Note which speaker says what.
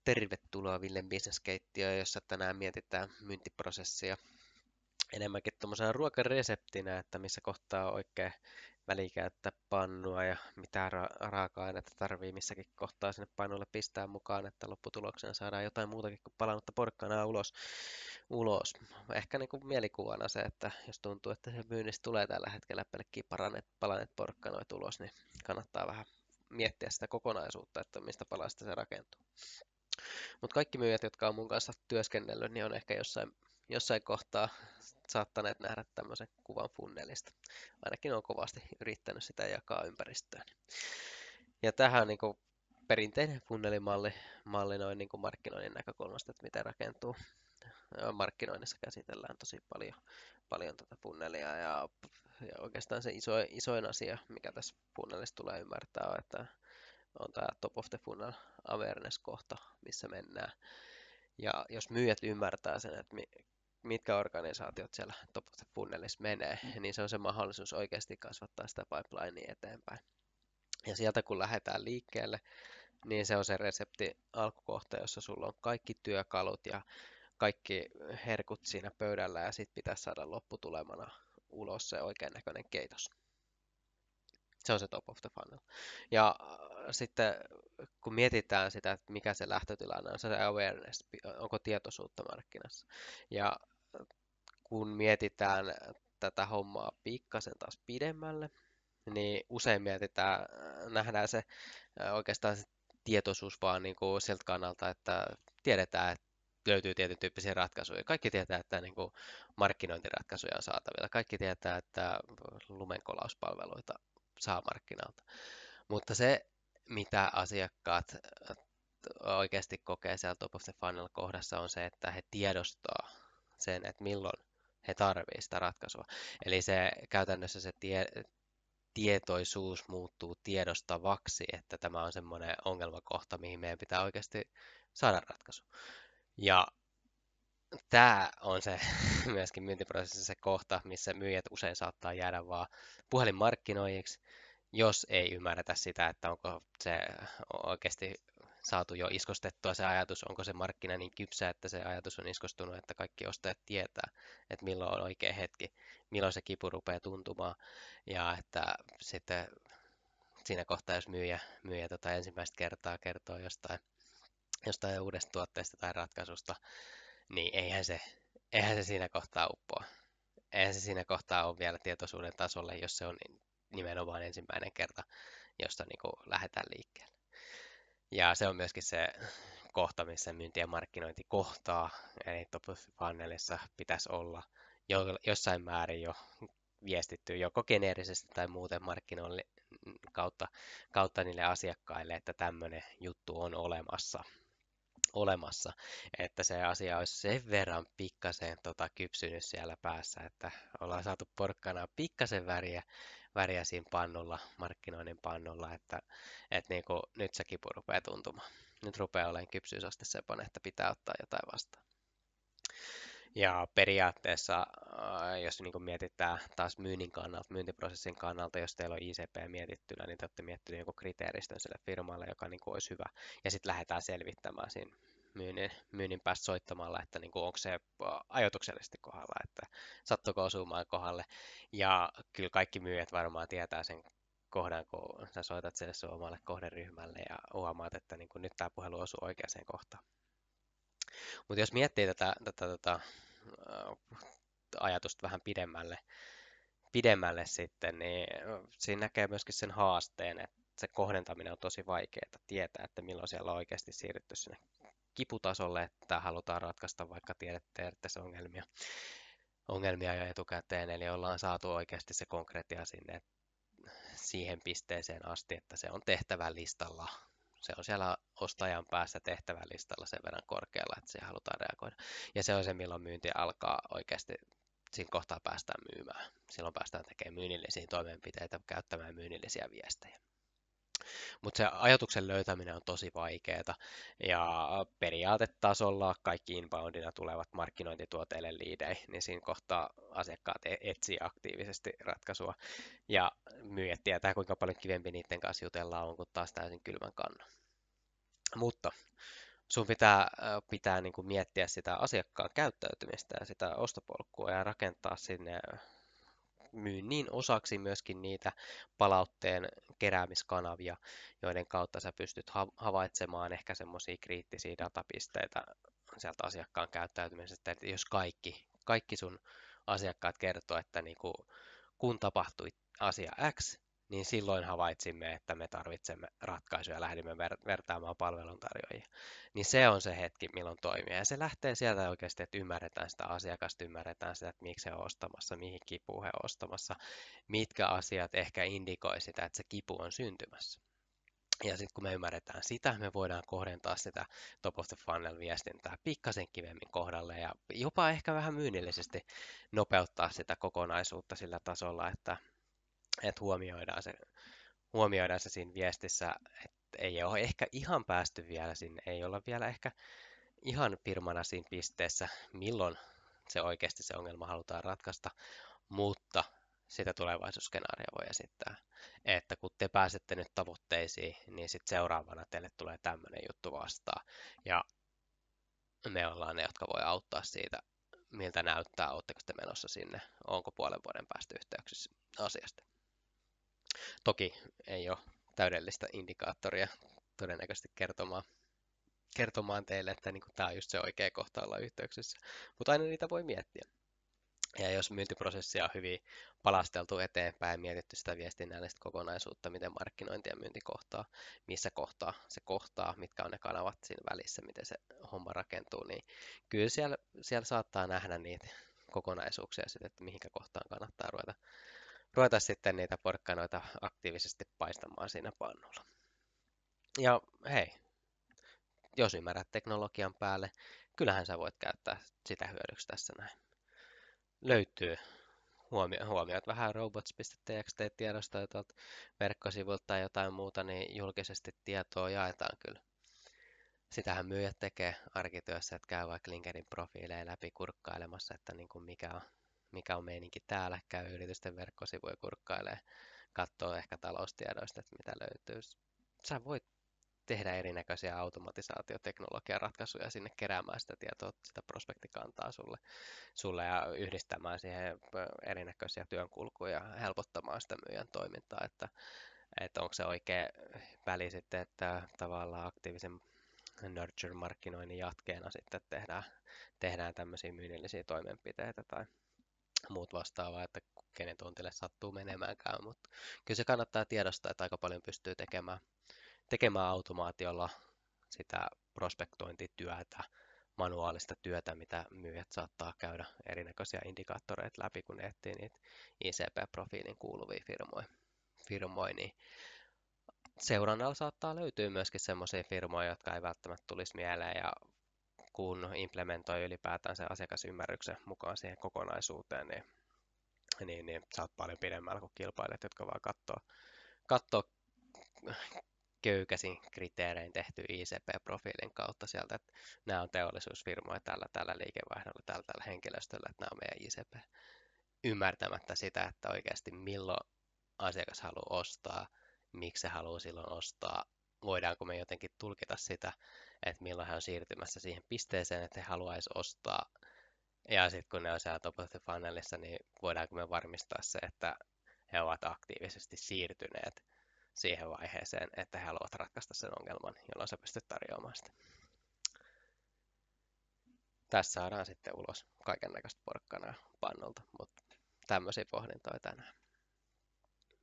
Speaker 1: Tervetuloa Villen bisneskeittiöön, jossa tänään mietitään myyntiprosessia enemmänkin tuommoisena ruokareseptinä, että missä kohtaa on oikein välikäyttää pannua ja mitä raaka-ainetta tarvii missäkin kohtaa sinne pannulle pistää mukaan, että lopputuloksena saadaan jotain muutakin kuin palanutta porkkanaa ulos. Ehkä niin kuin mielikuvana se, että jos tuntuu, että se myynnistä tulee tällä hetkellä pelkkiä palaneet porkkanoita ulos, niin kannattaa vähän miettiä sitä kokonaisuutta, että mistä palasta se rakentuu. Mutta kaikki myyjät, jotka on mun kanssa työskennellyt, niin on ehkä jossain kohtaa saattaneet nähdä tämmöisen kuvan funnelista. Ainakin on kovasti yrittänyt sitä jakaa ympäristöön. Ja tähän on niin kuin perinteinen funnelimalli noin niin kuin markkinoinnin näkökulmasta, että miten rakentuu. Markkinoinnissa käsitellään tosi paljon tätä funnelia ja oikeastaan se isoin asia, mikä tässä funnelissa tulee ymmärtää, on, että on tämä top of the funnel awareness-kohta, missä mennään. Ja jos myyjät ymmärtää sen, että mitkä organisaatiot siellä top of the funnelissa menee, niin se on se mahdollisuus oikeasti kasvattaa sitä pipelinea eteenpäin. Ja sieltä kun lähdetään liikkeelle, niin se on se resepti alkukohta, jossa sulla on kaikki työkalut ja kaikki herkut siinä pöydällä ja sitten pitäisi saada lopputulemana ulos se oikean näköinen keitos. Se on se top of the funnel. Ja sitten kun mietitään sitä, että mikä se lähtötilanne on, se awareness, onko tietoisuutta markkinassa. Ja kun mietitään tätä hommaa pikkasen taas pidemmälle, niin usein nähdään se oikeastaan se tietoisuus vaan niin kuin siltä kannalta, että tiedetään, että löytyy tietyn tyyppisiä ratkaisuja. Kaikki tietää, että niin kuin markkinointiratkaisuja on saatavilla. Kaikki tietää, että lumenkolauspalveluita saa markkinalta. Mutta se, mitä asiakkaat oikeasti kokee siellä top of the funnel kohdassa, on se, että he tiedostaa sen, että milloin he tarvitsevat sitä ratkaisua. Eli se käytännössä se tietoisuus muuttuu tiedostavaksi, että tämä on semmoinen ongelmakohta, mihin meidän pitää oikeasti saada ratkaisu. Ja tämä on se myöskin myyntiprosessissa se kohta, missä myyjät usein saattaa jäädä vaan puhelinmarkkinoijiksi, jos ei ymmärretä sitä, että onko se oikeasti saatu jo iskostettua se ajatus, onko se markkina niin kypsä, että se ajatus on iskostunut, että kaikki ostajat tietää, että milloin on oikea hetki, milloin se kipu rupeaa tuntumaan, ja että sitten siinä kohtaa, jos myyjä ensimmäistä kertaa kertoo jostain uudesta tuotteesta tai ratkaisusta, niin eihän se siinä kohtaa uppoa. Eihän se siinä kohtaa ole vielä tietoisuuden tasolle, jos se on nimenomaan ensimmäinen kerta, josta niin kuin lähdetään liikkeelle. Ja se on myöskin se kohta, missä myynti ja markkinointi kohtaa, eli top of funnelissa pitäisi olla jossain määrin jo viestitty joko geneerisesti tai muuten markkinoinnin kautta niille asiakkaille, että tämmöinen juttu on olemassa, että se asia olisi sen verran pikkasen kypsynyt siellä päässä, että ollaan saatu porkkanaa pikkasen väriä siinä pannulla, markkinoinnin pannulla, että niin kuin nyt se kipu rupeaa tuntumaan. Nyt rupeaa olemaan kypsyysaste semmoinen, että pitää ottaa jotain vastaan. Ja periaatteessa, jos niin kuin mietitään taas myynnin kannalta, myyntiprosessin kannalta, jos teillä on ICP mietittynä, niin te olette miettineet jonkun kriteeristön sille firmalle, joka niin kuin olisi hyvä. Ja sitten lähdetään selvittämään siinä myynnin päästä soittamalla, että niin kuin onko se ajoituksellisesti kohdalla, että sattuko osumaan kohdalle. Ja kyllä kaikki myyjät varmaan tietää sen kohdan, kun sä soitat sille sun omalle kohderyhmälle ja huomaat, että niin kuin nyt tämä puhelu osuu oikeaan kohtaan. Mutta jos miettii tätä ajatusta vähän pidemmälle sitten, niin siinä näkee myöskin sen haasteen, että se kohdentaminen on tosi vaikeaa tietää, että milloin siellä on oikeasti siirrytty sinne kiputasolle, että halutaan ratkaista vaikka tiedätte ongelmia jo etukäteen, eli ollaan saatu oikeasti se konkreettia siihen pisteeseen asti, että se on tehtävälistalla. Se on siellä ostajan päässä tehtävälistalla sen verran korkealla, että siihen halutaan reagoida. Ja se on se, milloin myynti alkaa oikeasti, siinä kohtaa päästään myymään. Silloin päästään tekemään myynnillisiä toimenpiteitä, käyttämään myynnillisiä viestejä. Mutta se ajatuksen löytäminen on tosi vaikeaa ja periaatetasolla kaikki inboundina tulevat markkinointituoteille liidei, niin siinä kohtaa asiakkaat etsii aktiivisesti ratkaisua ja myyjät tietää, kuinka paljon kivempi niiden kanssa jutella on kuin taas täysin kylmän kannan. Mutta sun pitää niin kuin miettiä sitä asiakkaan käyttäytymistä ja sitä ostopolkua ja rakentaa sinne myynnin osaksi myöskin niitä palautteen keräämiskanavia, joiden kautta sä pystyt havaitsemaan ehkä semmoisia kriittisiä datapisteitä sieltä asiakkaan käyttäytymisestä, että jos kaikki sun asiakkaat kertoo, että niin kuin, kun tapahtui asia X, niin silloin havaitsimme, että me tarvitsemme ratkaisuja ja lähdimme vertaamaan palveluntarjoajia. Niin se on se hetki, milloin toimia. Ja se lähtee sieltä oikeasti, että ymmärretään sitä asiakasta, ymmärretään sitä, että miksi he on ostamassa, mihin kipuun he on ostamassa, mitkä asiat ehkä indikoi sitä, että se kipu on syntymässä. Ja sitten kun me ymmärretään sitä, me voidaan kohdentaa sitä top of the funnel viestintää pikkasen kivemmin kohdalle ja jopa ehkä vähän myynnillisesti nopeuttaa sitä kokonaisuutta sillä tasolla, että huomioidaan se siinä viestissä, että ei ole ehkä ihan päästy vielä sinne, ei olla vielä ehkä ihan firmana siinä pisteessä, milloin se oikeasti se ongelma halutaan ratkaista, mutta sitä tulevaisuusskenaaria voi esittää, että kun te pääsette nyt tavoitteisiin, niin sitten seuraavana teille tulee tämmöinen juttu vastaan, ja me ollaan ne, jotka voi auttaa siitä, miltä näyttää, oletteko te menossa sinne, onko puolen vuoden päästä yhteyksissä asiasta. Toki ei ole täydellistä indikaattoria todennäköisesti kertomaan teille, että niin tämä on just se oikea kohta olla yhteyksissä, mutta aina niitä voi miettiä. Ja jos myyntiprosessia on hyvin palasteltu eteenpäin, mietitty sitä viestinnällistä kokonaisuutta, miten markkinointi ja myynti kohtaa, missä kohtaa se kohtaa, mitkä on ne kanavat siinä välissä, miten se homma rakentuu, niin kyllä siellä saattaa nähdä niitä kokonaisuuksia, sitten, että mihinkä kohtaan kannattaa ruveta sitten niitä porkkanoita aktiivisesti paistamaan siinä pannulla. Ja hei, jos ymmärrät teknologian päälle, kyllähän sä voit käyttää sitä hyödyksi tässä näin. Löytyy huomioit vähän robots.txt-tiedostoja tuolta verkkosivuilta tai jotain muuta, niin julkisesti tietoa jaetaan kyllä. Sitähän myyjät tekee arkityössä, että käy vaikka LinkedIn profiileja läpi kurkkailemassa, että niin kuin mikä on meininki täällä, käy yritysten verkkosivuja kurkkailee, katsoo ehkä taloustiedoista, että mitä löytyy. Sä voit tehdä erinäköisiä automatisaatioteknologian ratkaisuja sinne keräämään sitä tietoa, sitä prospektikantaa sulle ja yhdistämään siihen erinäköisiä työnkulkuja ja helpottamaan sitä myyjän toimintaa, että onko se oikea väli sitten, että tavallaan aktiivisen nurture-markkinoinnin jatkeena sitten tehdään tämmöisiä myynnillisiä toimenpiteitä tai muut vastaavaa, että kenen tontille sattuu menemäänkään, mutta kyllä se kannattaa tiedostaa, että aika paljon pystyy tekemään automaatiolla sitä prospektointityötä, manuaalista työtä, mitä myyjät saattaa käydä erinäköisiä indikaattoreita läpi, kun ne etsii niitä ICP-profiilin kuuluvia firmoja, niin seurannalla saattaa löytyä myöskin semmoisia firmoja, jotka ei välttämättä tulisi mieleen, ja kun implementoi ylipäätään sen asiakasymmärryksen mukaan siihen kokonaisuuteen, niin sä oot paljon pidemmällä kuin kilpailijat, jotka vaan katsoo köykäisin kriteerein tehty ICP-profiilin kautta sieltä, että nämä on teollisuusfirmoja tällä liikevaihdolla, tällä henkilöstöllä, että nämä on meidän ICP. Ymmärtämättä sitä, että oikeasti milloin asiakas haluaa ostaa, miksi se haluaa silloin ostaa, voidaanko me jotenkin tulkita sitä, että milloin hän on siirtymässä siihen pisteeseen, että he haluaisi ostaa, ja sitten kun ne on siellä top of the funnelissa, niin voidaanko me varmistaa se, että he ovat aktiivisesti siirtyneet siihen vaiheeseen, että he haluavat ratkaista sen ongelman, jolloin sä pystyt tarjoamaan sitä. Tässä saadaan sitten ulos kaiken näköistä porkkanaa pannulta, mutta tämmöisiä pohdintoja tänään.